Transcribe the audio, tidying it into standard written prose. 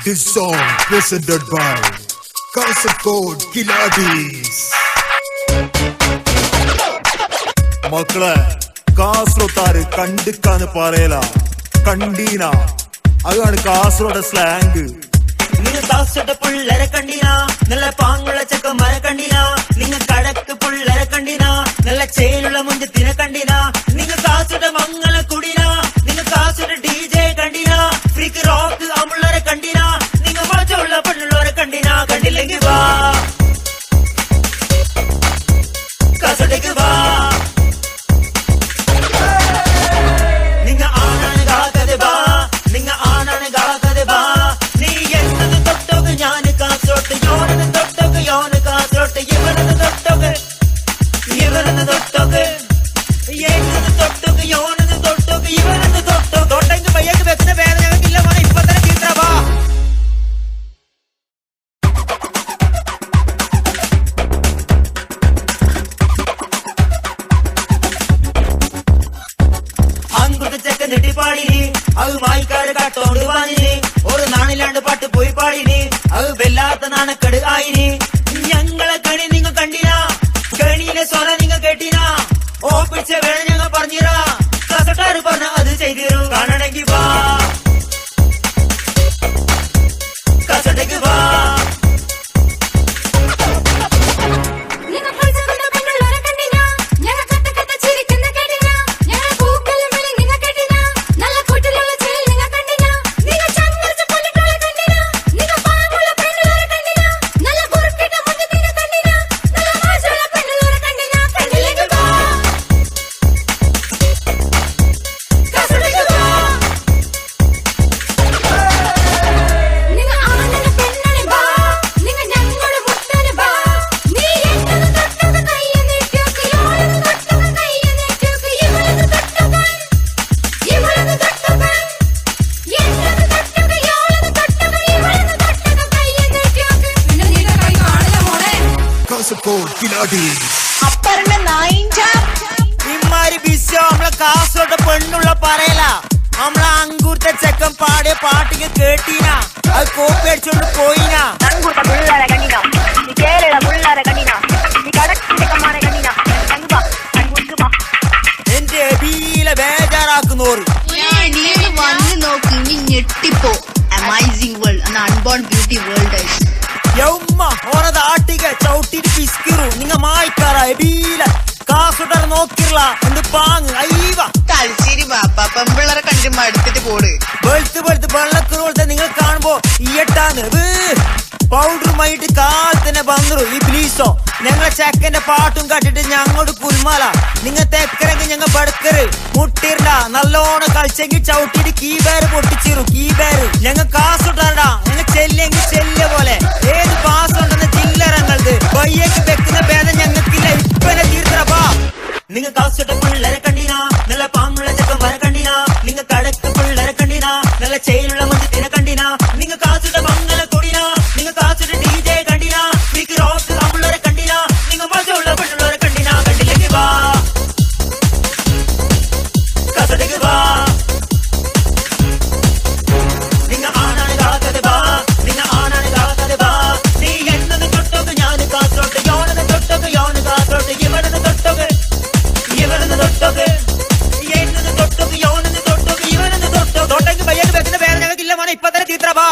This song presented by Kasaragod Kiladis. മക്കളെ കാസർഗോട്ടാര് കണ്ടിക്കാന്ന് പറയല കണ്ടീന അതാണ് കാസർഗോഡ് സ്ലാങ്. നിങ്ങൾ കാസർഗോഡ് പിള്ളേരെ കണ്ടീന നല്ല പാങ്ങുള്ള ചെക്കന്മാരെ കണ്ടീന നിങ്ങൾ കടക്ക് പിള്ളേരെ കണ്ടീന നല്ല ചേലുള്ള മുഞ്ചത്തിനെ കണ്ടീന നിങ്ങൾ കാസർഗോഡ് മംഗള കുടീന നിങ്ങൾ കാസർഗോഡ് DJ കണ്ടീന ഫ്രീക്ക് റോക്ക് അമുള്ളരെ കണ്ടീന നിങ്ങൾ മജുള്ള പെണ്ണുള്ളവരെ കണ്ടീന കണ്ടില്ലെങ്കിൽ വാ കാസർഗോഡേക്ക് വാ. പാടിനി അത് മായിക്കാട് കാട്ടോണ്ട് വാങ്ങിനി ഒരു നാണിലാണ്ട് പാട്ട് പോയി പാടിനി അത് വല്ലാത്ത നാണക്കട് ആയിനി. ഞങ്ങളെ കണി നിങ്ങൾ കണ്ടിനാ കണിയിലെ സ്വര നിങ്ങൾ കേട്ടിനാ ഓ പിടിച്ച വേണം ഞങ്ങൾ പറഞ്ഞിരാ കാസർഗോഡ് പറഞ്ഞ അത് ചെയ്തിരു കാണണമെങ്കിൽ വാ കാസർഗോഡേക്ക് വാ. ഇമ്മാരി ബിസോ നമ്മളെ കാസർഗോഡ് പെണ്ണുള്ള പറയല നമ്മളെ അങ്കൂർത്തെ ചെക്കൻ പാടിയ പാട്ടിക്ക് കേട്ടീന അത് കോപ്പി അടിച്ചോണ്ട് പോയിന. എന്റെ എബിയിലെ ബേജാറാക്കുന്നോറ് വന്ന് നോക്ക് ഇനി ഞെട്ടിപ്പോ. അമേസിംഗ് വേൾഡ് അൺബോൺ ബ്യൂട്ടി വേൾഡ് യൗമ്മ ഓരത് ആട്ടിക ചവിട്ടിട്ട് പിസ്കിറു നിങ്ങ മായിക്കാറ എബീല കാസർഗോഡ് നോക്കില്ല എന്ത് പാങ് അയ്യവ തലശ്ശേരി വാപ്പ പെമ്പിള്ളറെ കണ്ടു മടുത്തിട്ട് പോട് വെളുത്ത് വെള്ളക്കുറോളത്തെ നിങ്ങൾ കാണുമ്പോ ഈയട്ടാന്ന് പൗഡറുമായിട്ട് കാലത്തന്നെ വന്നു ഈ ബ്ലീസോ ഞങ്ങളെ ചെക്കന്റെ പാട്ടും കട്ടിട്ട് ഞങ്ങോട് കുൽമാല നിങ്ങൾ തെക്കരെങ്കിൽ ഞങ്ങൾ ബടുക്കറ് മുട്ടിരണ്ട നല്ലോണം കളിച്ചെങ്കിൽ ചവിട്ടിട്ട് കീബേര് പൊട്ടിച്ചിരു കീബേര് ഞങ്ങൾ കാസുണ്ടാ നിങ്ങൾ ചെല്ലെങ്കിൽ ചെല്ലിയ പോലെ ഏത് പാസ് ഉണ്ടെന്ന ചില്ലറങ്ങളത് ബയ്യേക്ക് വെക്കുന്ന ഭേദം ഞങ്ങൾക്കില്ല ഇപ്പനെ തീർത്തറപ്പാ. നിങ്ങൾ കാസർഗോഡ് പിള്ളേരെ കണ്ടീന നല്ല പാങ്ങുള്ള ചെക്കന്മാരെ കണ്ടീന നിങ്ങൾ കടക്ക് പിള്ളേരെ കണ്ടീന നല്ല ചേലുള്ള മഞ്ചത്തിനെ കണ്ടീന നിങ്ങൾ കാസർഗോഡ് മംഗള കൊടീന നിങ്ങൾ കാസർഗോഡ് DJ കണ്ടീന ഫ്രീക്ക് റോക്ക് അമുള്ളരെ കണ്ടീന നിങ്ങൾ മജുള്ള പെണ്ണുള്ളവരെ കണ്ടീന കണ്ടില്ലെങ്കിൽ വാ കാസർഗോഡേക്ക് വാ. നിങ്ങ ആണാണ് കാക്കതെ വാ നിങ്ങ ആണാണ് കാക്കതെ വാ നീ എന്നത് തൊട്ടൊക്കെ ഞാൻ കാസർഗോഡ് യോനത് തൊട്ടൊക്കെ യോന് കാസർഗോഡ് ഇവനത് തൊട്ടൊക്കെ ഇവനത് തൊട്ടൊക്കെ എന്നത് തൊട്ടൊക്കെ യോനത് തൊട്ടൊക്കെ ഇവനത് തൊട്ടൊക്കെ തൊട്ടെങ്കിൽ പയ്യക്ക് വെക്കുന്ന പേര് ഞങ്ങൾക്കില്ല മോനെ ഇപ്പൊ തന്നെ തീത്ര വാ.